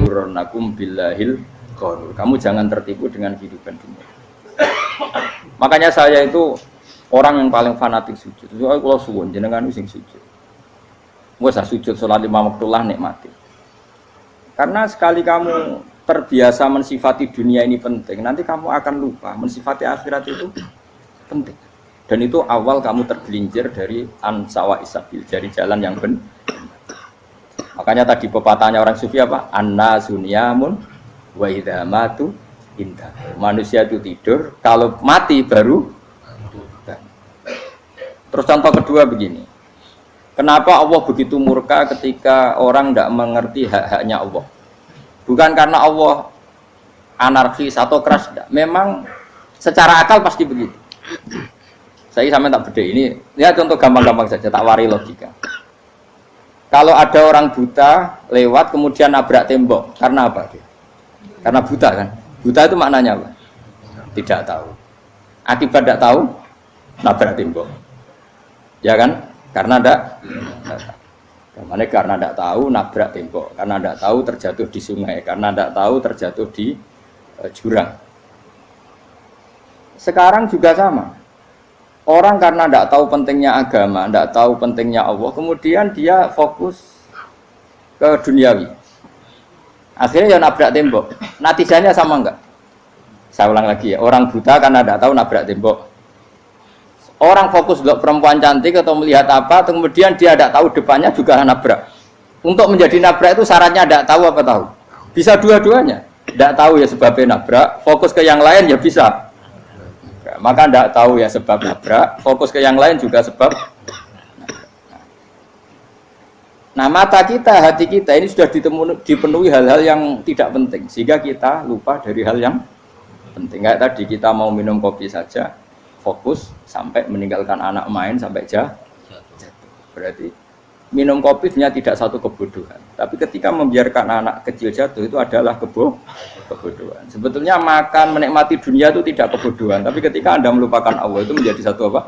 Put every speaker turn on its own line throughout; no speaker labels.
yaghurrannakum billahil ghurur. Kamu jangan tertipu dengan kehidupan dunia. Makanya saya itu orang yang paling fanatik sujud. Soalnya kalau suwun jenengan sing sujud. Wes sujud salat 5 waktu lah nikmati. Karena sekali kamu terbiasa mensifati dunia ini penting, nanti kamu akan lupa mensifati akhirat itu penting. Dan itu awal kamu tergelincir dari ansawa isabil, dari jalan yang benar. Makanya tadi pepatahnya orang sufi apa? Anna sunyamun wa idza matu indah. Manusia itu tidur, kalau mati baru. Terus contoh kedua begini. Kenapa Allah begitu murka ketika orang tidak mengerti hak-haknya Allah? Bukan karena Allah anarkis atau keras, tidak. Memang secara akal pasti begitu. Saya sampai tak beda ini. Lihat contoh gampang-gampang saja, tak wari logika. Kalau ada orang buta lewat kemudian nabrak tembok, karena apa dia? Karena buta kan? Buta itu maknanya apa? Tidak tahu. Akibat tidak tahu, nabrak tembok. Ya kan? Karena tidak tahu nabrak tembok, karena tidak tahu terjatuh di sungai, karena tidak tahu terjatuh di jurang. Sekarang juga sama. Orang karena tidak tahu pentingnya agama, tidak tahu pentingnya Allah, kemudian dia fokus ke duniawi. Akhirnya ya nabrak tembok. Natijanya sama enggak? Saya ulang lagi ya, orang buta karena tidak tahu nabrak tembok. Orang fokus untuk perempuan cantik atau melihat apa, kemudian dia tidak tahu depannya juga nabrak. Untuk menjadi nabrak itu syaratnya tidak tahu apa tahu? Bisa dua-duanya. Tidak tahu ya sebabnya nabrak, fokus ke yang lain ya bisa. Maka tidak tahu ya sebab nabrak, fokus ke yang lain juga sebab. Nah mata kita, hati kita ini sudah dipenuhi hal-hal yang tidak penting, sehingga kita lupa dari hal yang penting. Kayak tadi kita mau minum kopi saja, fokus sampai meninggalkan anak main sampai jatuh. Berarti minum kopi sebenarnya tidak satu kebodohan, tapi ketika membiarkan anak kecil jatuh itu adalah kebodohan. Sebetulnya makan menikmati dunia itu tidak kebodohan, tapi ketika Anda melupakan Allah itu menjadi satu apa?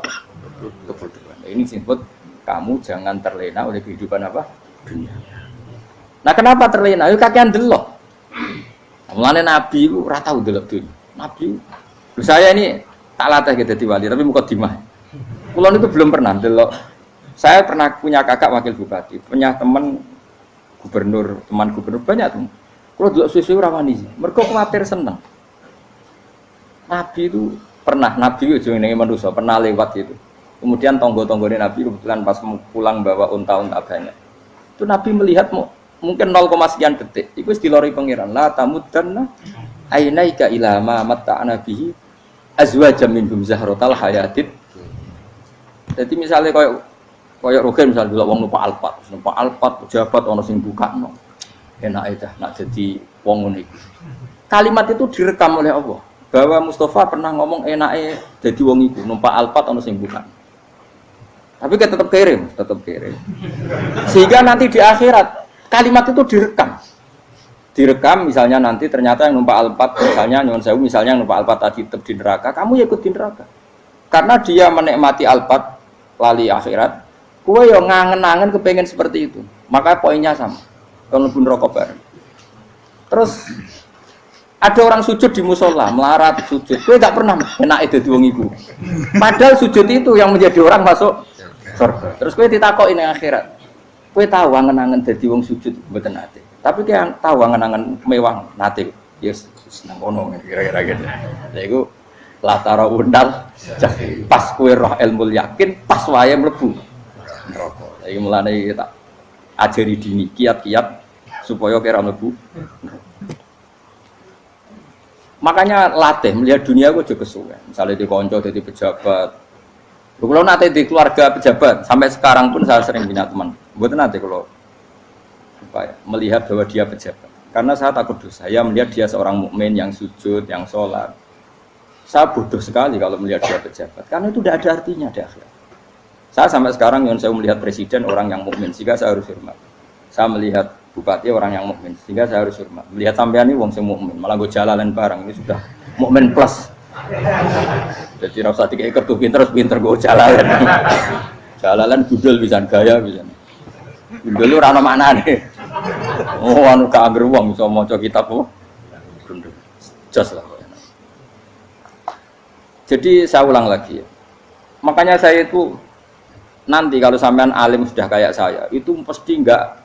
Kebodohan. Ini disebut kamu jangan terlena oleh kehidupan apa? Dunia. Nah kenapa terlena? Itu kakean delok. Mulane Nabi itu ora tau delok dunia. Nabi saya ini tak latih gitu di wali, tapi mukadimah. Kulon itu belum pernah delok. Saya pernah punya kakak wakil bupati, punya teman gubernur banyak tuh. Kalau delok susu rawani, mereka khawatir seneng. Nabi itu pernah, Nabi itu jenenge manusia, pernah lewat itu. Kemudian tonggo-tonggone Nabi kebetulan pas pulang bawa unta-unta banyak. Itu Nabi melihat mungkin 0, sekian detik. Itu dilori pangeran. La tamuddanna ainaika ila ma matta'na bihi azwajam minhum zahratal hayatid. Jadi misalnya kayak Rogen misalnya dulu wong numpak Alphard pejabat ono sing bukakno. Enak aja nak jadi wong ngono iku. Kalimat itu direkam oleh Allah bahwa Mustafa pernah ngomong enake jadi wong iku numpak Alphard ono sing bukakno. Tapi kan tetap kirim. Sehingga nanti di akhirat kalimat itu direkam misalnya nanti ternyata yang numpak Alphard misalnya nyuwun sewu misalnya yang numpak Alphard tadi tetap di neraka, kamu ya ikut di neraka. Karena dia menikmati Alphard lali akhirat, kowe yo ngangen-angen kepengen seperti itu. Maka poinnya sama. Kalau pun rokok bareng. Terus ada orang sujud di musola, melarat sujud. Kowe gak pernah enake dadi wong iku. Padahal sujud itu yang menjadi orang masuk surga. Terus kowe ditakoki ning akhirat. Kowe tahu angen-angen dadi wong sujud mboten nate. Tapi kowe tahu angen-angen mewah nate. Yes, seneng kono kira-kira gitu. Lha iku latara undal pas kowe roh ilmu yakin pas wae mlebu neraka. Iki mulane tak ajari dini kiat-kiat supaya kira mlebu. Makanya latih melihat dunia gue juga kesuwen. Misalnya di konco jadi pejabat. Kalau nanti di keluarga pejabat sampai sekarang pun saya sering punya teman. Buat nanti kalau melihat bahwa dia pejabat. Karena saya takut dosa. Saya melihat dia seorang mukmin yang sujud, yang sholat. Saya bodoh sekali kalau melihat dia pejabat. Karena itu tidak ada artinya di akhirat. Saya sampai sekarang yang saya melihat presiden orang yang mukmin, sehingga saya harus hormat. Saya melihat bupati orang yang mukmin, sehingga saya harus hormat. Melihat sampean ini wong sing mukmin, malah gue jalalan barang ini sudah mukmin plus. Jadi rasa tiga kartu pinter gue jalalan. Jalalan budal bisa gaya bisa. Budal lu rano mana nih? Oh, anu gak angger wong iso maca kitab apa? Gundul. Jos lah. Jadi saya ulang lagi ya. Makanya saya itu nanti kalau sampean alim sudah kayak saya, itu pasti nggak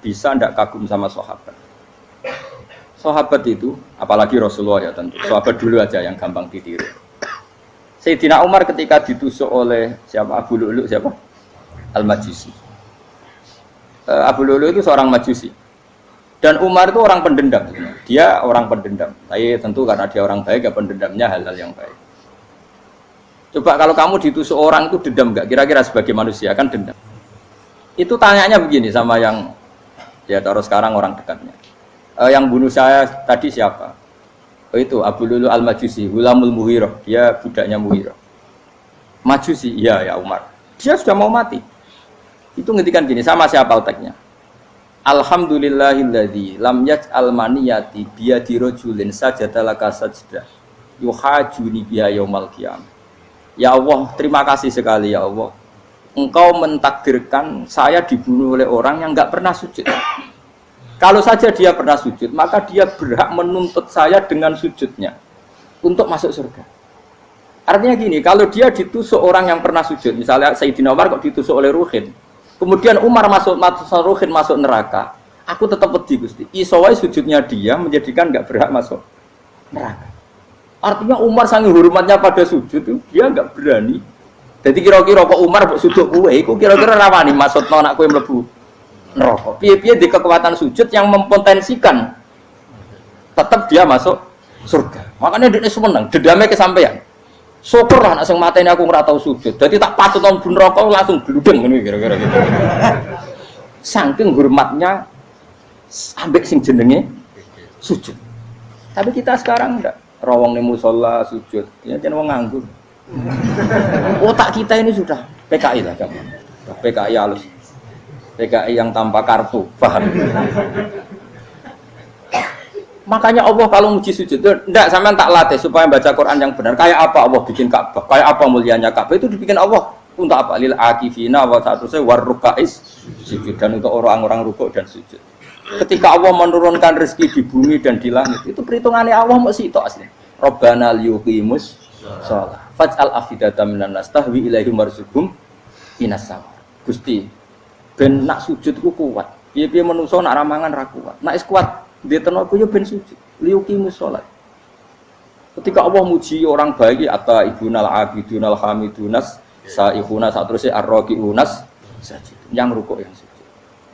kagum sama sahabat. Sahabat itu, apalagi Rasulullah ya tentu. Sahabat dulu aja yang gampang ditiru. Sayyidina Umar ketika ditusuk oleh siapa? Abu Lu'lu' siapa? Al-Majusi. Abu Lu'lu' itu seorang Majusi. Dan Umar itu orang pendendam. Dia orang pendendam. Tapi tentu karena dia orang baik, ya pendendamnya hal-hal yang baik. Coba kalau kamu ditusuk orang itu dendam nggak? Kira-kira sebagai manusia kan dendam. Itu tanyanya begini sama yang ya taruh sekarang orang dekatnya. Yang bunuh saya tadi siapa? Oh itu Abu Lu'lu' Al-Majusi, Hulamul Muhirah. Dia budaknya Muhirah. Majusi, iya ya Umar. Dia sudah mau mati. Itu ngetikan gini, sama siapa otaknya? Alhamdulillahilladzi lam yaj'al maniyati biyadi rajulin sajadalaka sajdah yuhajuni biha yaumal qiyamah. Ya Allah, terima kasih sekali ya Allah. Engkau mentakdirkan saya dibunuh oleh orang yang nggak pernah sujud. Kalau saja dia pernah sujud, maka dia berhak menuntut saya dengan sujudnya untuk masuk surga. Artinya gini, kalau dia ditusuk orang yang pernah sujud, misalnya Sayyidina Umar kok ditusuk oleh Ruhin, kemudian Umar masuk Ruhin masuk neraka, aku tetap pedih Gusti. Isowai sujudnya dia menjadikan nggak berhak masuk neraka. Artinya Umar sangat hormatnya pada sujud itu dia nggak berani. Jadi kira-kira kok Umar sujud kue, itu kira-kira rawani maksud anak kue melebu neraka. Piye-piye di kekuatan sujud yang mempotensikan tetap dia masuk surga. Makanya dia seneng, dendamnya kesampaian. Syukur lah, nak sing mateni aku ora tau sujud. Jadi tak patut nang neraka langsung bludeng ngene kira-kira gitu. Saking hormatnya ambek sing jenenge sujud. Tapi kita sekarang enggak. Rawong ning musala sujud, ya jeneng wong nganggur. Otak kita ini sudah PKI lah kamu. PKI halus. PKI yang tanpa kartu, paham? Makanya Allah kalau muji sujud, enggak sampean tak latih supaya baca Quran yang benar. Kayak apa Allah bikin Ka'bah? Kayak apa mulianya Ka'bah? Itu dibikin Allah untuk apa? Lil akifina wa satusai warrukais sujud, dan untuk orang-orang rukuk dan sujud. Ketika Allah menurunkan rezeki di bumi dan di langit, itu perhitungannya Allah masih itu asli. Rabbana liyuqimus shalah faj'al afidatan minan nas tahwi ilaihim warzuqhum minas sama. Gusti, ben nak sujud ku kuat. Piye-piye menungso nak ramangan ra kuat. Nak is kuat dia tenaga yo ben sujud. Liyuqimus shalah. Ketika Allah muji orang baik, atta ibunal abidunal hamidunas saihuna satrusé arraqiunas sajid. Yang rukuk yang sujud.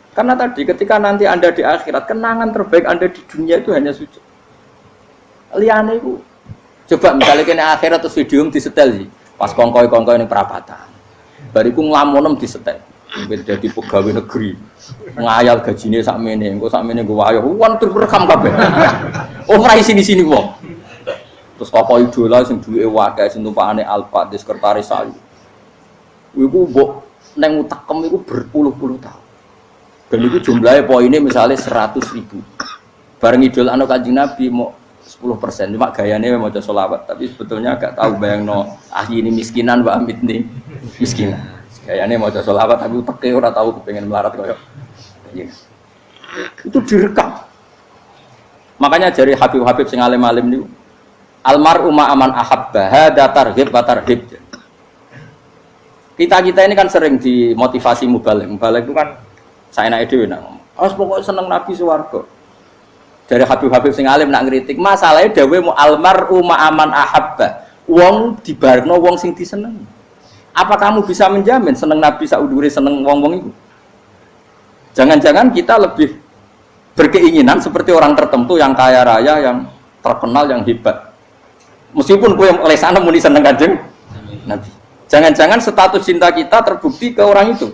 Karena tadi ketika nanti Anda di akhirat, kenangan terbaik Anda di dunia itu hanya sujud. Liane itu coba misalnya kena akhirat terus video disetel sih. Pas kongkoi-kongkoi ini perapatan. Bariku nglamunem disetel. Beda di pegawai negeri. Ngayal gajinya sakmene, engko sakmene gue wayo. Wan terus rekam kabeh. Oh rai sini-sini wong. Terus tokoh idola sing duwe wae sing tumpakane Alphard di sekretaris saya. Iku mbok neng utakem iku berpuluh-puluh tahun. Dan itu jumlahnya poinnya misalnya 100.000. Bareng idol anak Kanjeng Nabi mau 10%, cuma gayanya mau coba sholawat. Tapi sebetulnya agak tahu bayang no ini miskinan Mbak Amit nih miskinan. Gayanya mau coba sholawat tapi uteknya orang tahu kepengen melarat koyok. Itu direkam. Makanya dari Habib-Habib sing alim-alim niku almar'u ma'aman ahabba hada targhib wa tarhib. Kita ini kan sering dimotivasi mubalig. Mubalig itu kan saya naik dewi nak ngomong. Harus pokoknya seneng Nabi swarga. Dari Habib-Habib sing alim nak ngritik, masalahnya dawe mu almar'u ma'aman ahabba. Wong dibarno wong sing diseneng. Apa kamu bisa menjamin seneng Nabi saudure seneng wong-wong itu? Jangan-jangan kita lebih berkeinginan seperti orang tertentu yang kaya raya, yang terkenal, yang hebat. Meskipun kowe oleh sana muni seneng Kanjeng Nabi. Jangan-jangan status cinta kita terbukti ke orang itu.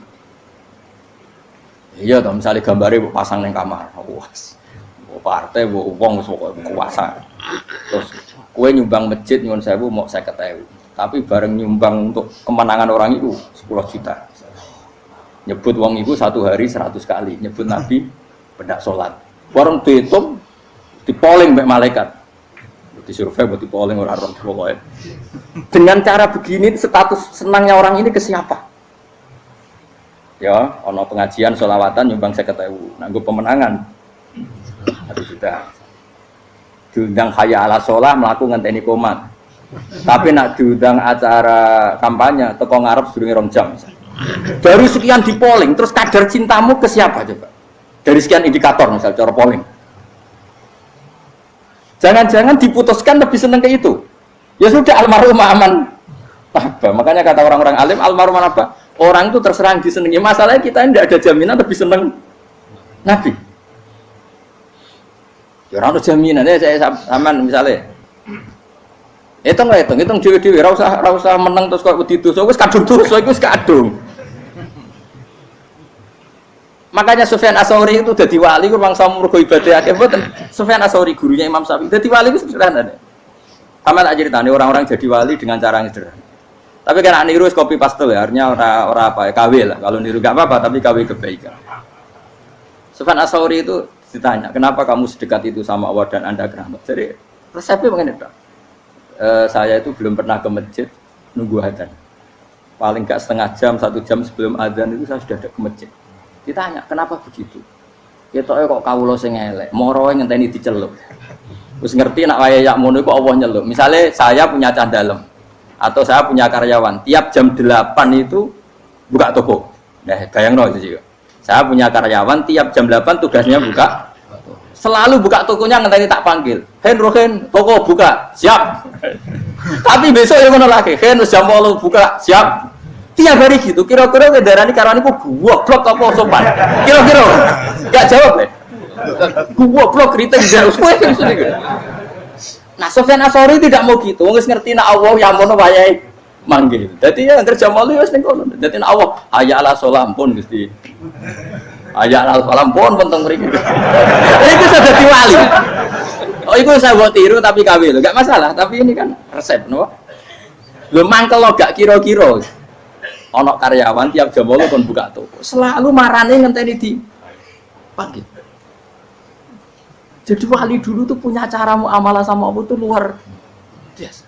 Iya toh, misalnya gambarnya pasang neng kamar, wah, partai, uang, kuasa. Terus kue nyumbang masjid nyuwun sewu mau 50.000, tapi bareng nyumbang untuk kemenangan orang itu 10 juta. Nyebut uang itu satu hari 100 kali, nyebut Nabi pendak sholat. Bareng dihitung, dipoling mbek malaikat, disurvei buat dipoling orang pokoknya. Dengan cara begini status senangnya orang ini ke siapa? Ya, ono pengajian sholawatan nyumbang 50.000, nanggo pemenangan 1 juta. Diundang hayya ala sholah mlaku ngenteni komat. Tapi nak diundang acara kampanye teko ngarep sedurunge 2 jam. Dari sekian di polling, terus kadar cintamu ke siapa coba? Dari sekian indikator misal cara polling. Jangan-jangan diputuskan lebih seneng ke itu. Ya sudah almarhum aman. Apa? Makanya kata orang-orang alim almarhum apa? Orang itu terserah disenangi. Masalahnya kita tidak ada jaminan lebih seneng Nabi. Ya orang ada jaminan. Saya aman misalnya. Hitung dewi-dewi. Rasa menang terus kok begitu. So wis kadung terus. So wis kadung. Makanya Sufyan Ats-Tsauri itu dadi wali ku mangsa mergo ibadah akeh mboten. Sufyan Ats-Tsauri gurunya Imam Syafi'i. Dadi wali ku sederhana. Sama tak ceritane orang-orang jadi wali dengan cara yang sederhana. Tapi kan niru copy paste ya, artinya orang apa ya, KW lah. Kalau niru gak apa-apa, tapi KW kebaikan. Sufyan Ats-Tsauri itu ditanya, kenapa kamu sedekat itu sama Allah dan Anda keramat? Jadi resepnya mengenai itu. Saya itu belum pernah ke masjid nunggu adzan. Paling gak setengah jam, 1 jam sebelum adzan itu saya sudah ada ke masjid. Ditanya, kenapa begitu? Ketoknya kok kawula sing elek, moro ngenteni diceluk. Terus ngerti nak waya yak mono iku Allah nyeluk. Misalnya saya punya cah dalem atau saya punya karyawan, tiap jam 8 itu buka toko. Nah, bayangno itu juga. Saya punya karyawan tiap jam 8 tugasnya buka. Selalu buka tokonya ngenteni tak panggil. Hen Rohen, toko buka. Siap. Tapi besok yang ngono lagi, Hen jam 8 buka. Siap. Tiap hari gitu, kira-kira kendaraan karyawan itu goblok apa sopan? Kira-kira gak jawab deh. Goblok kritik jauh. Nah, Sufyan Ats-Tsauri tidak mau gitu. Wis ngerti nak Allah yang mono wayahe manggil. Dadi ya kerja malu wis ning kono. Dadi nak Allah hayya ala sholam pun Gusti. Hayya ala sholam pun penting mriki. Iku sudah dadi wali. Oh, iku saya buat tiru tapi KW lho. Gak masalah, tapi ini kan resep no. Lho mangkel lo gak kira-kira. Ono karyawan tiap jam 8 kon buka toko. Selalu marane ngenteni di panggil. Jadi wali dulu tuh punya cara muamalah sama Allah tuh luar biasa.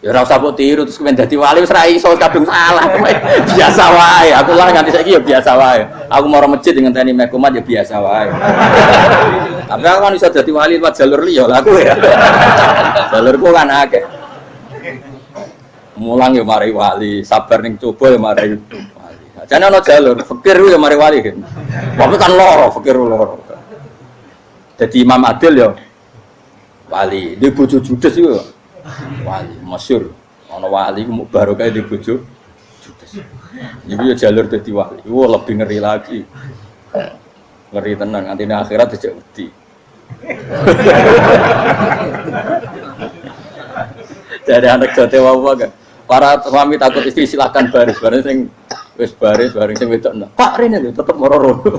Ya ora usah mbok tiru terus kemen dadi wali wis ra iso kadung salah. Biasa wae. Aku lah nganti saiki ya biasa wae. Aku mau masjid ngenteni mekumat ya biasa wae. Tapi aku kan iso dadi wali lewat jalur liya lah aku ya. Jalurku kan akeh. Mulang ya mari wali, sabar ning coba ya mari wali. Jane ana jalur fikir ya mari wali. Tapi kan loro, fikir loro. Jadi Imam Adil ya wali, di bojo judes itu wali, masyhur. Ana wali ku barokah di bojo judes. Iku ya jalur dadi wali. Wah lebih ngeri lagi. Ngeri tenan nganti ning akhirat dijak wedi. Jadi anak jote wae kan. Para suami takut istri silakan baris sing wis baris bareng sing wedok. Pak rene lho tetep moro-moro.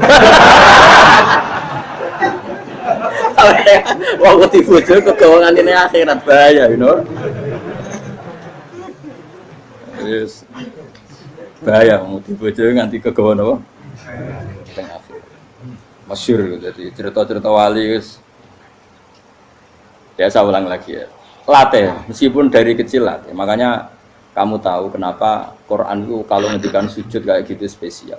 Wong wedi bojo kegawangan ini akhirat bahaya, you know. Yes. Bahaya wedi bojo nganti kegawan apa? Teng akhirat. Masyhur jadi cerita-cerita wali wis. Ya saya ulang lagi ya. Latih, meskipun dari kecil latih. Makanya kamu tahu kenapa Quran itu kalau ngendikan sujud kayak gitu spesial.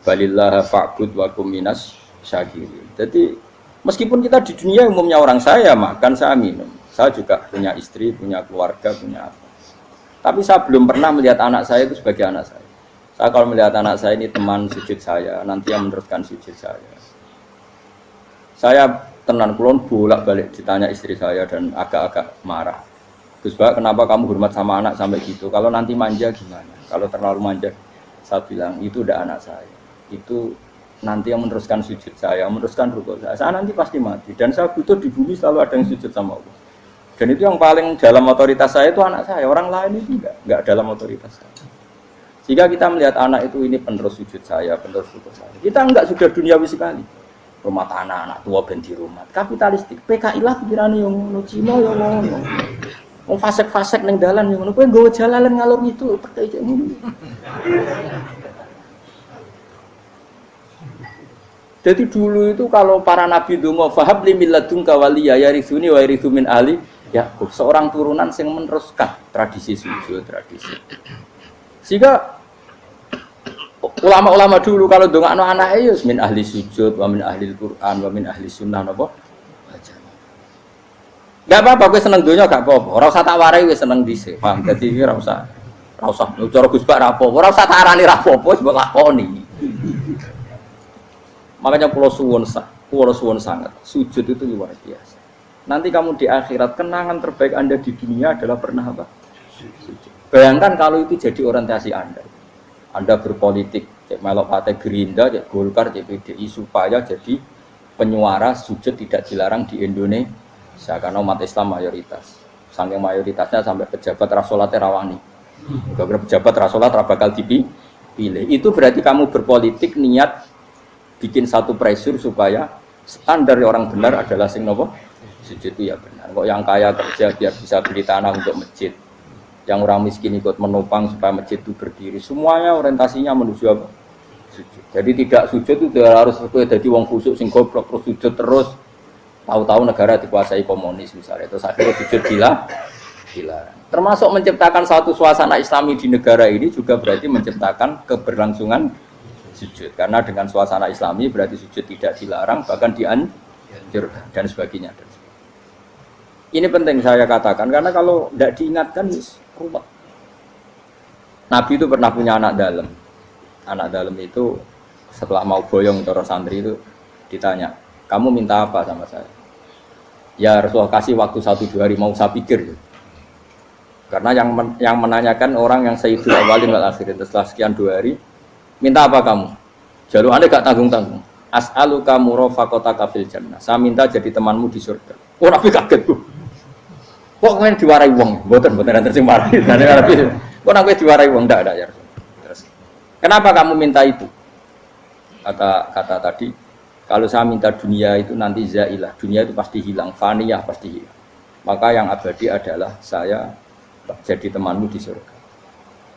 Balillah fa'bud wa kum minas syakirin. Jadi meskipun kita di dunia umumnya orang saya makan, saya minum. Saya juga punya istri, punya keluarga, punya apa. Tapi saya belum pernah melihat anak saya itu sebagai anak saya. Saya kalau melihat anak saya ini teman sujud saya, nanti yang meneruskan sujud saya. Saya tenan kulon bolak-balik ditanya istri saya dan agak-agak marah. Gus Pak, kenapa kamu hormat sama anak sampai gitu? Kalau nanti manja gimana? Kalau terlalu manja, saya bilang itu udah anak saya. Itu nanti yang meneruskan sujud saya, meneruskan rukuk saya. Saya nanti pasti mati dan saya butuh di bumi selalu ada yang sujud sama Allah. Dan itu yang paling dalam otoritas saya itu anak saya. Orang lain itu enggak dalam otoritas saya. Jika kita melihat anak itu ini penerus sujud saya, penerus rukuk saya. Kita enggak sudah duniawi sekali. Rumah tanah, anak tua ben di rumah. Kapitalistik. PKI lah pikirannya yang ngono, Cina yang ngono. Wong fasek-fasek ning dalan yang ngono. Kowe nggawa jalalan ngalor itu percaya ngono. Jadi dulu itu kalau para nabi donga fahab li milladunka waliya yarithuni wa yarithu min ali Yakub, seorang turunan yang meneruskan tradisi sujud, tradisi. Sehingga Ulama-ulama dulu kalau ndongakno anake ya min ahli sujud, wa min ahli Quran, wa min ahli sunnah napa? Enggak apa-apa kowe seneng donya gak apa-apa. Ora usah tak warai wis seneng dhisik. Paham? Dadi iki ora usah. Ora usah cara Gus Bak ra apa-apa. Ora usah tak arani ra apa-apa wis mbok lakoni. Makanya pulau suwun sangat. Sujud itu luar biasa. Nanti kamu di akhirat kenangan terbaik Anda di dunia adalah pernah apa? Sujud. Bayangkan kalau itu jadi orientasi Anda. Anda berpolitik, cek melok partai Gerindra, cek Golkar, cek PDI supaya jadi penyuara sujud tidak dilarang di Indonesia karena umat Islam mayoritas. Saking mayoritasnya sampai pejabat rasolatnya rawani. Beberapa pejabat rasolat bakal dipilih. Itu berarti kamu berpolitik niat bikin satu pressure supaya standar orang benar adalah sing nopo sujud itu ya benar. Kok yang kaya kerja biar bisa beli tanah untuk masjid. Yang orang miskin ikut menopang supaya masjid itu berdiri. Semuanya orientasinya menuju apa? Sujud. Jadi tidak sujud itu harus jadi wong khusuk sing goblok terus sujud terus. Tahu-tahu negara dikuasai komunis misalnya. Terus akhirnya sujud gila. Termasuk menciptakan satu suasana Islami di negara ini juga berarti menciptakan keberlangsungan sujud. Karena dengan suasana Islami berarti sujud tidak dilarang bahkan dianjurkan dan sebagainya. Ini penting saya katakan karena kalau tidak diingatkan ruwet. Nabi itu pernah punya anak dalam. Anak dalam itu setelah mau boyong terus santri itu ditanya, kamu minta apa sama saya? Ya Rasulullah kasih waktu 1-2 hari mau saya pikir. Karena yang menanyakan orang yang sayyidul awalin wal akhirin setelah sekian 2 hari, minta apa kamu? Jalur Anda gak tanggung-tanggung. As'aluka murafaqataka fil jannah. Saya minta jadi temanmu di surga. Oh Nabi kaget tuh. Kok kalian diwarai wong? Mboten nanti sing marahi. Kok nang kowe diwarai wong ndak ada ya. Terus. Kenapa kamu minta itu? Kata tadi, kalau saya minta dunia itu nanti zailah. Dunia itu pasti hilang, faniyah pasti hilang. Maka yang abadi adalah saya jadi temanmu di surga.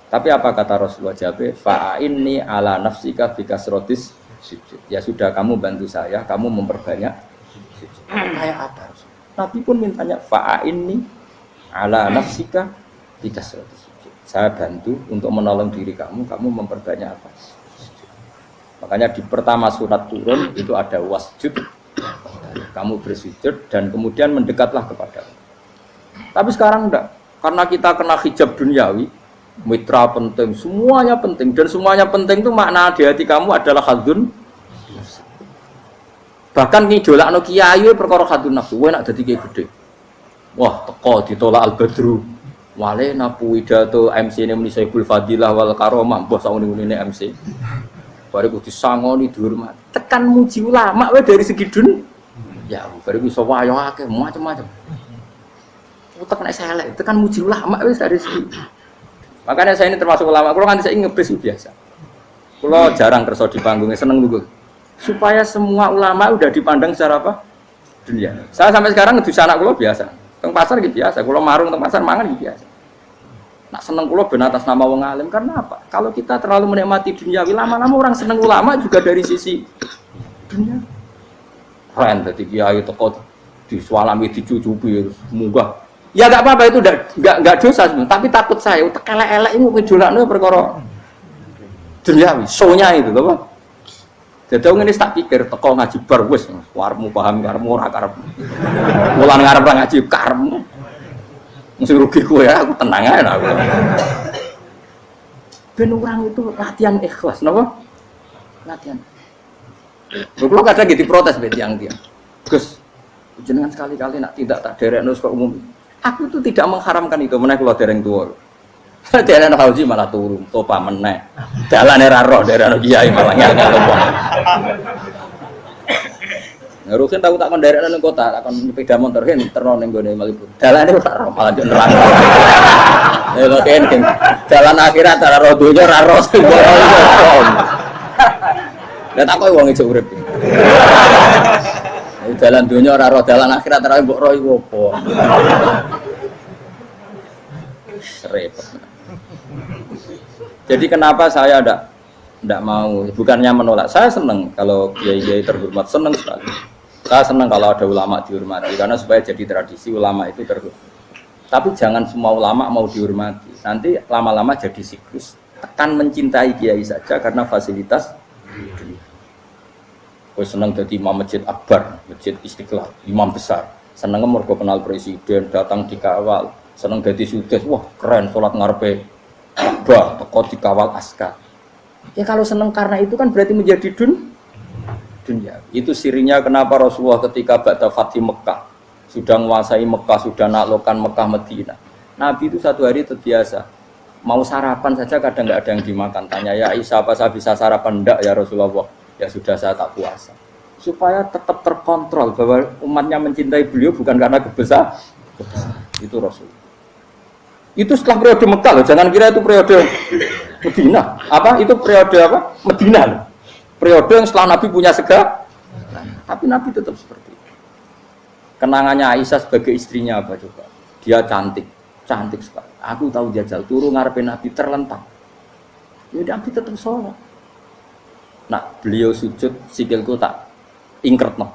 Tapi apa kata Rasulullah jawab? Fa'inni ala nafsika bikasrotis sujud. Ya sudah kamu bantu saya, kamu memperbanyak sujud. Kayak apa? Nabi pun mintanya fa'inni ala nafsika bikasrotis sujud. Saya bantu untuk menolong diri kamu memperbanyak apa? Sujud. Makanya di pertama surat turun itu ada wasjud. Kamu bersujud dan kemudian mendekatlah kepada Allah. Tapi sekarang enggak. Karena kita kena hijab duniawi, mitra penting, semuanya penting dan semuanya penting itu makna di hati kamu adalah hadun. Bahkan ngidolakno kiai perkara hadun nafsu, kowe nak dadi kiai gede. Wah, teko ditolak Al-Badru. Wale napu widato MC ne muni Saiful Fadilah wal Karomah, mbah sauni-unine MC. Bare kudu disangoni dihormat. Tekan muji ulama wae dari segi dun. Ya, bare iso wayo akeh macam-macam. Utek nek selek, tekan muji ulama wis dari segi. Makanya saya ini termasuk ulama, kalau nanti saya ngebis biasa. Kalau jarang kerso di panggungnya, seneng dulu. Supaya semua ulama udah dipandang secara apa? Dunia. Saya sampai sekarang ngedus anak kulo biasa. Teng pasar gitu biasa. Kulo marung teng pasar mangan gitu biasa. Nak seneng kulo ben atas nama wong alim karena apa? Kalau kita terlalu menikmati dunia, lama-lama orang seneng ulama juga dari sisi dunia. Keren, tadi kiai teko disualami dicucupi munggah. Ya enggak apa-apa itu enggak dosa sebenarnya, tapi takut saya utek elek-elek ini ngejolakno perkara duniawi, show-nya itu lho, Pak. Jadi ngene tak pikir teko ngaji bar wis warmu paham karemu ora karep. Mulan ngarep ra ngaji karemu. Mesti rugi kowe ya, aku tenang ae aku. Ben orang itu latihan ikhlas, napa? Latihan. Kulo kadang gitu protes be tiang-tiang. Gus, jenengan sekali-kali nak tidak tak derekno kok umum. Aku itu tidak mengharamkan itu, meneh kula dereng tuwa. Dereng haji malah turun, topa meneh. Dalane ra roh, dereng kiai malah ngel-ngel wong. Ngurusin tahu tak kon derekno ning kota, tak kon sepeda motor kan terno ning gone Malibu. Dalane ora roh, malah yo nerang. Lha kene dalan akhirat ora roh donya ra roh. Lah tak koyo wong ijo urip. Dalan dunia ora roh, dalan akhirat ora mbok roh iku apa. Repot. Jadi kenapa saya ndak mau, bukannya menolak. Saya senang kalau kiai-kiai terhormat, senang sekali. Saya senang kalau ada ulama dihormati karena supaya jadi tradisi ulama itu terhormat. Tapi jangan semua ulama mau dihormati. Nanti lama-lama jadi siklus tekan mencintai kiai saja karena fasilitas. Kowe seneng dadi imam masjid akbar, masjid Istiqlal, imam besar. Seneng mergo kenal presiden, datang dikawal. Seneng dadi sugih, wah keren salat ngarepe Ka'bah, teko dikawal askar. Ya kalau seneng karena itu kan berarti menjadi dunia. Itu sirinya kenapa Rasulullah ketika ba'da Fathi Mekah sudah menguasai Mekah, sudah naklukkan Mekah Madinah. Nabi itu satu hari terbiasa mau sarapan saja kadang nggak ada yang dimakan. Tanya ya Aisyah, apa saya bisa sarapan? Enggak ya Rasulullah. Ya sudah saya tak puasa. Supaya tetap terkontrol bahwa umatnya mencintai beliau bukan karena kebesaran. Itu Rasul. Itu setelah periode Mekah loh. Jangan kira itu periode Medina. Apa? Itu periode apa? Medina loh. Periode yang setelah Nabi punya segala. Tapi Nabi tetap seperti itu. Kenangannya Aisyah sebagai istrinya apa coba? Dia cantik sekali. Aku tahu jajal turu ngarepe Nabi terlentang. Ya Nabi tetap sholat. Nah beliau sujud sikilku tak ingkretno.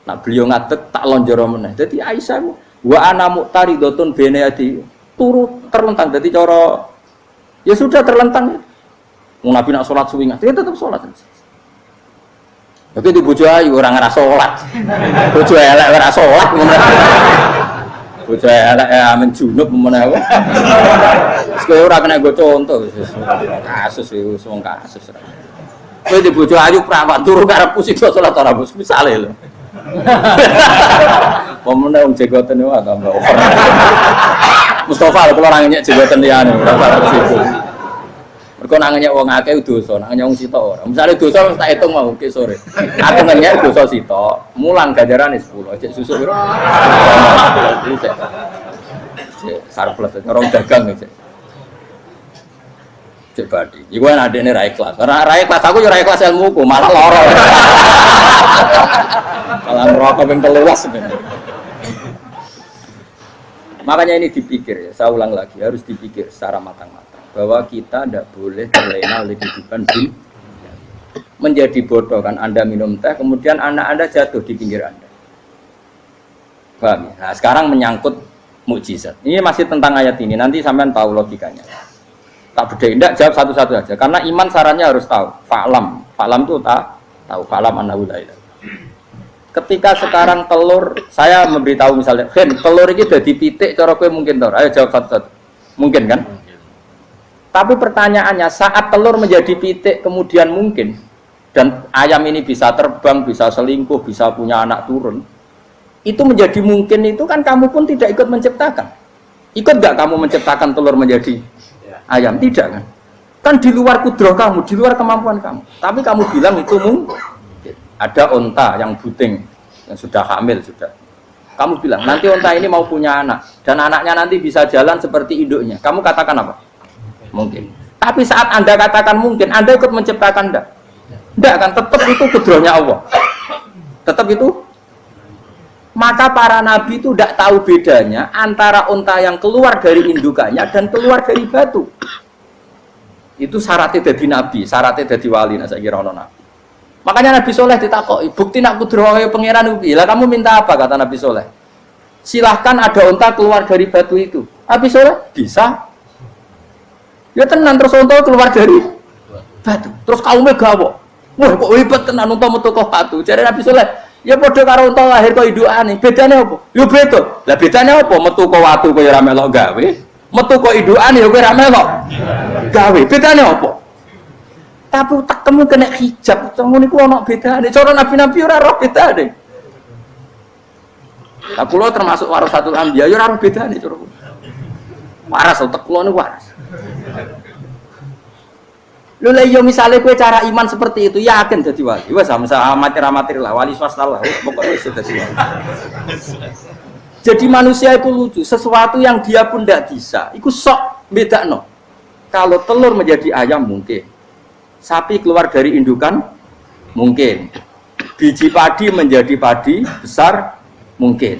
Nah beliau ngadeg tak lonjoro meneh. Jadi Aisyah wa ana muqtaridotun bene adi turu terlentang. Jadi cara ya sudah terlentang. Wong Nabi nak sholat suwi dia tetap sholat. Tapi di bojo ayu orang ora sholat. Bojo elek ora sholat. Bojo elek amen junub meneh wae. Sekaya ora kena go contoh kasus iku wong kasus. Kowe di bojo ayu prawan turu karepku sing sholat ora bos misale lho. Pemene wong jegoten wae tambah over. Mustofa lho kula ora nyek jegoten liyane ora parek situ. Mergo nang nyek wong akeh dosa, nang nyek wong sitok ora. Misale dosa wis tak hitung mau ke sore. Aku nyek dosa sitok, mulang ganjarane 10, cek susuk piro? Cek surplus orang dagang cek. Cek badi. Iku ana adene ra ikhlas. Ora ikhlas aku yo ora ikhlas ilmuku, malah lara. Malah neraka ping 13 sebenarnya. Makanya ini dipikir ya, saya ulang lagi, harus dipikir secara matang-matang bahwa kita tidak boleh terlena oleh kehidupan dunia. Menjadi bodoh kan Anda minum teh, kemudian anak Anda jatuh di pinggir Anda. Paham? Nah, sekarang menyangkut mukjizat. Ini masih tentang ayat ini, nanti sampean tahu logikanya. Tak bedain, tidak jawab satu-satu aja. Karena iman sarannya harus tahu. Fa'lam itu tahu. Fa'lam annahu la ilaha. Ketika sekarang telur, saya memberitahu misalnya, telur ini udah dipitik, cara kowe mungkin tor. Ayo jawab satu-satu. Mungkin kan? Tapi pertanyaannya, saat telur menjadi pitik kemudian mungkin, dan ayam ini bisa terbang, bisa selingkuh, bisa punya anak turun, itu menjadi mungkin itu kan kamu pun tidak ikut menciptakan. Ikut nggak kamu menciptakan telur menjadi ayam? Tidak kan? Kan di luar kudrah kamu, di luar kemampuan kamu. Tapi kamu bilang itu mungkin. Ada onta yang buting, yang sudah hamil sudah. Kamu bilang nanti onta ini mau punya anak dan anaknya nanti bisa jalan seperti induknya. Kamu katakan apa? Mungkin. Tapi saat Anda katakan mungkin, Anda ikut menciptakan enggak? Enggak kan? Tetap itu kudrahnya Allah. Tetap itu. Maka para nabi itu tidak tahu bedanya antara onta yang keluar dari indukannya dan keluar dari batu. Itu syaratnya jadi nabi, syaratnya jadi wali. Nah, saya kira ono nabi. Makanya Nabi Soleh ditakoki, bukti nak kudrah pangeran ubi. Lah kamu minta apa kata Nabi Soleh? Silahkan ada onta keluar dari batu itu. Nabi Soleh bisa. Ya tenan terus onta keluar dari batu. Terus kaumnya gawo. Wah kok hebat tenan onta metu kok batu. Jadi Nabi Soleh, ya padha karo onta lahir kok indukane. Bedane apa? Ya beda. Lah bedane apa? Metu kok watu kok ya ra melok gawe. Metu kok indukane ya kowe ra melok gawe. Bedane apa? Tapi tak kamu kena hijab, kamu niku ono bedane. Cara nabi-nabi ora roh bedane. Lah kula termasuk warasatul anbiya ya ora roh bedane cara. Waras utek kula niku waras. Lho lha yo misale kowe cara iman seperti itu yakin dadi wali. Wes sama amatir-amatir lah wali swasta lah. Pokoknya wis dadi wali. Jadi manusia itu lucu, sesuatu yang dia pun tidak bisa. Iku sok bedakno. Kalau telur menjadi ayam mungkin. Sapi keluar dari indukan mungkin, biji padi menjadi padi besar mungkin,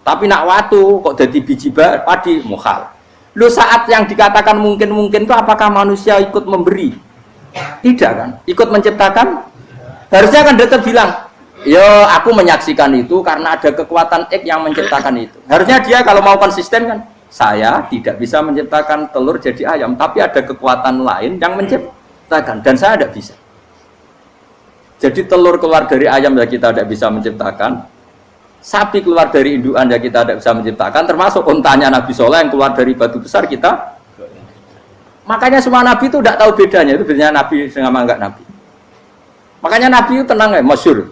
tapi nak watu kok jadi biji padi mukhal. Lu saat yang dikatakan mungkin itu apakah manusia ikut memberi? Tidak kan? Ikut menciptakan? Harusnya kan dia bilang, yo aku menyaksikan itu karena ada kekuatan X yang menciptakan itu. Harusnya dia kalau mau konsisten kan, saya tidak bisa menciptakan telur jadi ayam, tapi ada kekuatan lain yang menciptakan, dan saya tidak bisa. Jadi telur keluar dari ayam ya kita tidak bisa menciptakan, sapi keluar dari induan ya kita tidak bisa menciptakan, termasuk untanya Nabi Soleh yang keluar dari batu besar kita. Makanya semua Nabi itu tidak tahu bedanya, itu bedanya Nabi sama enggak Nabi. Makanya Nabi itu tenang ya, masyhur.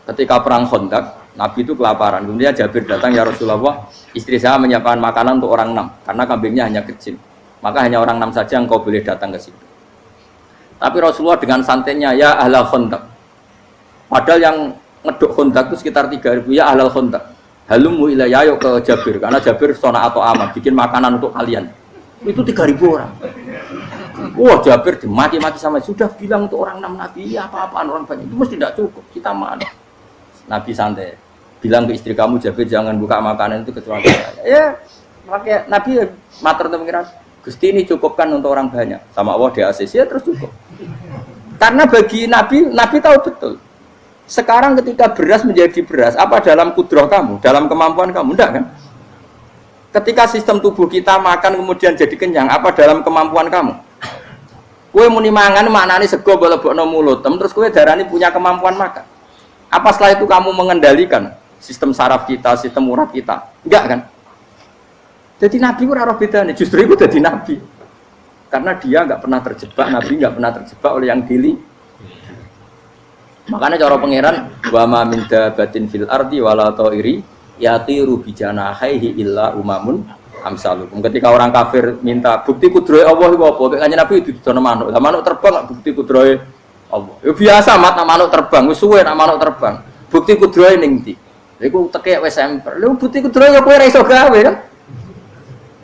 Ketika perang Khandaq, Nabi itu kelaparan. Kemudian Jabir datang, ya Rasulullah, istri saya menyiapkan makanan untuk orang 6, karena kambingnya hanya kecil. Maka hanya orang 6 saja yang kau boleh datang ke sini. Tapi Rasulullah dengan santainya, ya ahlal Khandaq. Padahal yang ngeduk Khandaq itu sekitar 3.000, ya ahlal Khandaq. Halumu ilayya, ayo ke Jabir, karena Jabir sona atau amat, bikin makanan untuk kalian. Itu 3.000 orang. Wah, Jabir dimaki-maki sama, sudah bilang untuk orang 6 Nabi, ya apa-apaan orang banyak, itu mesti tidak cukup, kita mana. Nabi santai, bilang ke istri kamu, Jabir jangan buka makanan itu kecuali saya. Ya, makanya Nabi matur pengiran, Gusti ini cukupkan untuk orang banyak. Sama Allah di ACC ya terus cukup. Karena bagi Nabi, Nabi tahu betul. Sekarang ketika beras menjadi beras, apa dalam kudrah kamu, dalam kemampuan kamu, enggak kan? Ketika sistem tubuh kita makan kemudian jadi kenyang, apa dalam kemampuan kamu? Kue muni mangan maknane sego bolebokno mulut, terus kue darani punya kemampuan makan. Apa setelah itu kamu mengendalikan sistem saraf kita, sistem urat kita? Enggak kan? Jadi Nabi ora roh bedane, justru itu jadi Nabi. Karena dia enggak pernah terjebak, Nabi enggak pernah terjebak oleh yang dili. Makanya cara pangeran wa ma min dabatin fil ardi wala ta'iri yatiru bi janahihi illa umamun amsalukum. Ketika orang kafir minta bukti kudrohe Allah iku apa? Kanjeng Nabi didono manuk. Lah manuk terbang bukti kudrohe Allah. Ya biasa mat manuk terbang, wis suwe nak manuk terbang. Bukti kudrohe ning ndi? Iku teke wis emper. Lha bukti kudrohe ya kowe ora iso gawe kan?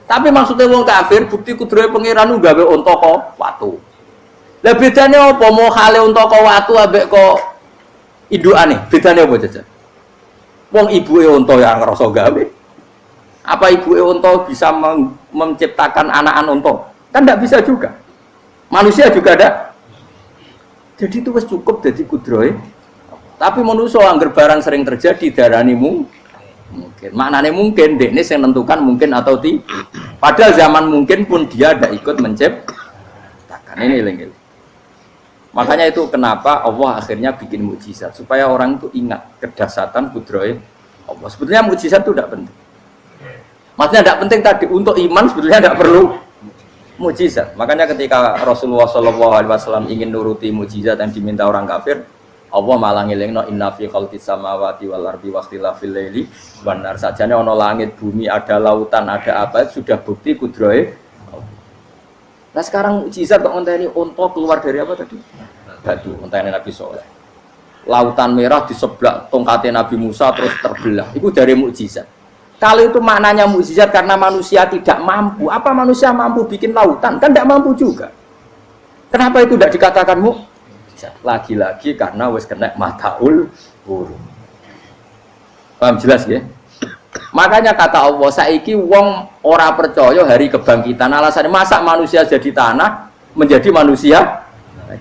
Tapi maksudnya wong kafir bukti kudrohe pangeran gawe unta kok watu. Lah bedane apa mau hale unta kok watu ambek kok indukane? Bedane apa jajan? Wong ibuke unta ya ngrasa gawe. Apa ibuke unta bisa menciptakan anak-anak unta? Kan tidak bisa juga. Manusia juga ada. Jadi itu wis cukup jadi kudrohe. Tapi manusia angger barang sering terjadi darani mungkin. Maknane mungkin dekne sing nentukan mungkin atau tidak. Padahal zaman mungkin pun dia ada ikut menciptakan. Ini lengkel. Makanya itu kenapa Allah akhirnya bikin mukjizat supaya orang itu ingat kedahsyatan kudrohe Allah. Sebetulnya mukjizat itu tidak penting. Maksudnya tidak penting tadi untuk iman sebetulnya tidak perlu mukjizat. Makanya ketika Rasulullah SAW ingin nuruti mukjizat yang diminta orang kafir, Allah malah ngelingno inna fi khalqis samawati wal ardi wakhtilafil laili wan nar. Sajane ana langit, bumi, ada lautan, ada apa sudah bukti kudrohe. Nah sekarang mukjizat kok ngenteni unta keluar dari apa tadi? Batu, ngenteni Nabi Soleh. Lautan merah di sebelah tongkatnya Nabi Musa terus terbelah. Itu dari mukjizat. Kalau itu maknanya mukjizat karena manusia tidak mampu. Apa manusia mampu bikin lautan? Kan tidak mampu juga. Kenapa itu tidak dikatakan mukjizat? Lagi-lagi karena wis kena mataul huruf. Paham jelas ya? Makanya kata Allah, saiki wong ora percaya hari kebangkitan. Alasannya masa manusia jadi tanah menjadi manusia?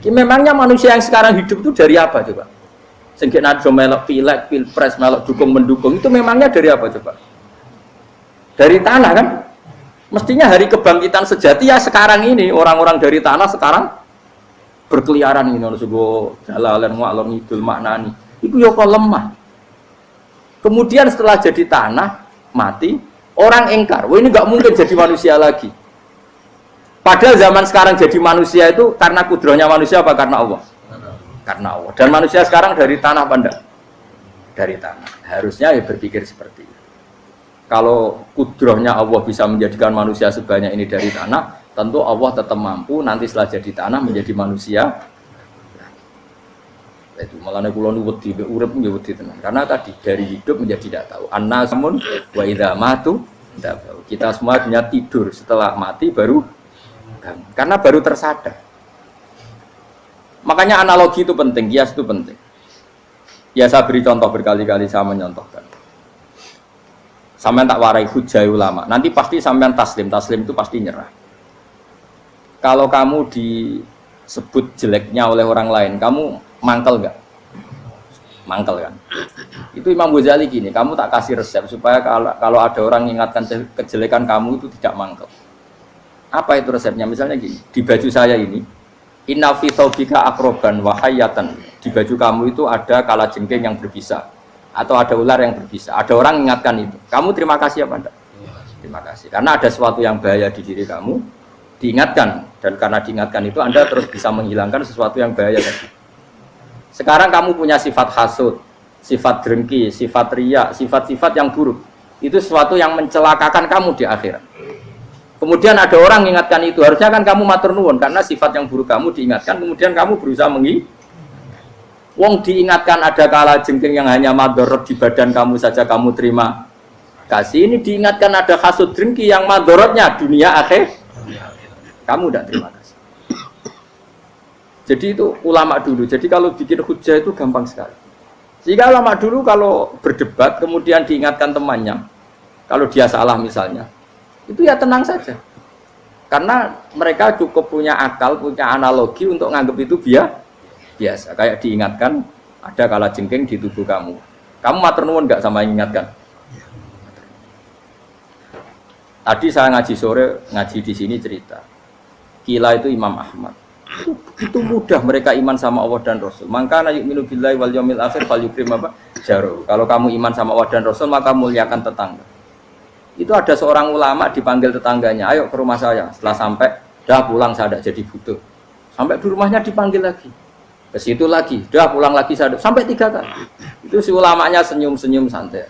Memangnya manusia yang sekarang hidup itu dari apa coba? Sehingga nado melok pilek, pilpres, melok dukung mendukung itu memangnya dari apa coba? Dari tanah kan? Mestinya hari kebangkitan sejati ya sekarang ini orang-orang dari tanah sekarang berkeliaran ini ono sugo jalalan ngalor ngidul maknani. Iku yo kok lemah. Kemudian setelah jadi tanah mati, orang engkar. Wah ini nggak mungkin jadi manusia lagi. Padahal zaman sekarang jadi manusia itu karena kudrohnya manusia apa karena Allah? Karena Allah. Dan manusia sekarang dari tanah pandang. Dari tanah. Harusnya ya berpikir seperti itu. Kalau kudrohnya Allah bisa menjadikan manusia sebanyak ini dari tanah, tentu Allah tetap mampu nanti setelah jadi tanah menjadi manusia. Itu malah kula nu wedi urip nggih wedi tenan. Karena tadi dari hidup menjadi tidak tahu. Annasamun wa idza matu tahu. Kita semua hanya tidur, setelah mati baru karena baru tersadar. Makanya analogi itu penting, kias itu penting. Ya saya beri contoh berkali-kali saya menyontohkan. Sampean tak warai hujah ulama. Nanti pasti sampean taslim itu pasti nyerah. Kalau kamu disebut jeleknya oleh orang lain, kamu mangkel enggak? mangkel kan. Itu Imam Ghazali gini, kamu tak kasih resep supaya kalau ada orang mengingatkan kejelekan kamu itu tidak mangkel. Apa itu resepnya? Misalnya gini, di baju saya ini, inna fi thawbika akroban wa hayatan. Di baju kamu itu ada kalajengking yang berbisa atau ada ular yang berbisa. Ada orang mengingatkan itu. Kamu terima kasih apa enggak? Terima kasih. Karena ada sesuatu yang bahaya di diri kamu, diingatkan, dan karena diingatkan itu Anda terus bisa menghilangkan sesuatu yang bahaya tadi. Sekarang kamu punya sifat hasud, sifat dengki, sifat riya, sifat-sifat yang buruk. Itu sesuatu yang mencelakakan kamu di akhirat. Kemudian ada orang mengingatkan itu, harusnya kan kamu matur nuwun karena sifat yang buruk kamu diingatkan, kemudian kamu berusaha wong diingatkan ada kalajengking yang hanya madorot di badan kamu saja kamu terima kasih. Ini diingatkan ada hasud dengki yang madorotnya dunia akhir, kamu tidak terima kasih. Jadi itu ulama dulu. Jadi kalau bikin hujah itu gampang sekali. Jika ulama dulu kalau berdebat kemudian diingatkan temannya, kalau dia salah misalnya, itu ya tenang saja. Karena mereka cukup punya akal, punya analogi untuk nganggap itu biasa. Kayak diingatkan ada kalajengking di tubuh kamu. Kamu matur nuwun nggak sama ingatkan? Tadi saya ngaji sore, ngaji di sini cerita. Kila itu Imam Ahmad. Itu mudah mereka iman sama Allah dan Rasul. Maka yu'minu billahi wal yaumil akhir falyukrim apa? Jaru. Kalau kamu iman sama Allah dan Rasul maka muliakan tetangga. Itu ada seorang ulama dipanggil tetangganya, ayo ke rumah saya. Setelah sampai, dah pulang saya tidak jadi butuh. Sampai di rumahnya dipanggil lagi. Ke situ lagi, dah pulang lagi saya sampai 3 kali. Itu si ulamanya senyum-senyum santai.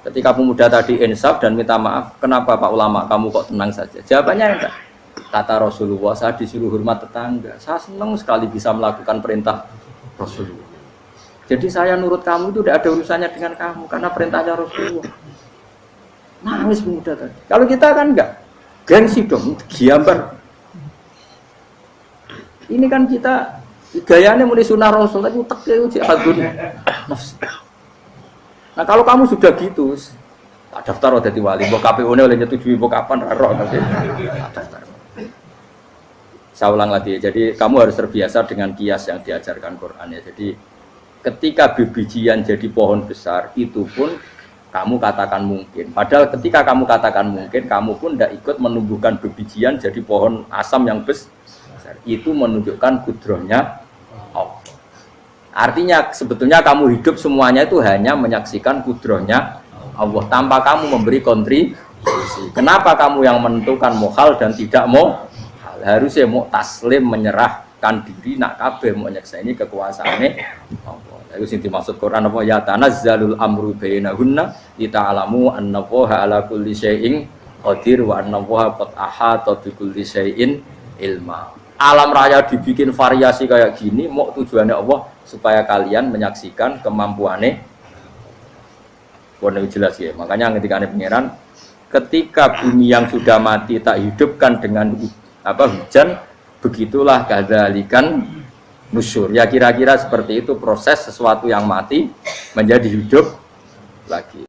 Ketika pemuda tadi insaf dan minta maaf, kenapa Pak Ulama kamu kok tenang saja? Jawabannya enggak. Kata Rasulullah, saya disuruh hormat tetangga. Saya senang sekali bisa melakukan perintah Rasulullah. Jadi saya nurut kamu itu tidak ada urusannya dengan kamu, karena perintahnya Rasulullah. Nangis pemuda tadi. Kalau kita kan enggak, gengsi dong, giambar. Ini kan kita gayanya mulai sunnah Rasul, tapi uteknya uji hadun. Nah kalau kamu sudah gitu, tak daftar udah wali, mbok KPU-nya oleh nyetujui mbok kapan raro nanti. Daftar. Saya ulang lagi, jadi kamu harus terbiasa dengan kias yang diajarkan Quran ya. Jadi ketika bibijian jadi pohon besar, itu pun kamu katakan mungkin. Padahal ketika kamu katakan mungkin, kamu pun tidak ikut menumbuhkan bibijian jadi pohon asam yang besar. Itu menunjukkan kudrohnya Allah. Artinya sebetulnya kamu hidup semuanya itu hanya menyaksikan kudrohnya Allah tanpa kamu memberi kontribusi. Kenapa kamu yang menentukan mohal dan tidak mau? Harusnya mau taslim menyerahkan diri nak kabeh mau nyekseni kekuasaane Allah. Itu sing dimaksud Quran apa ya tanazzalul amru bainahunna lita'lamu annallaha ala kulli syai'in qadir wa annallaha qad ahata bi kulli syai'in ilma. Alam raya dibikin variasi kayak gini mau tujuannya Allah supaya kalian menyaksikan kemampuannya. Boleh jelas ya. Makanya ketika ada pangeran, ketika bumi yang sudah mati tak hidupkan dengan hujan, begitulah kadzalikan nusyur. Ya kira-kira seperti itu proses sesuatu yang mati menjadi hidup lagi.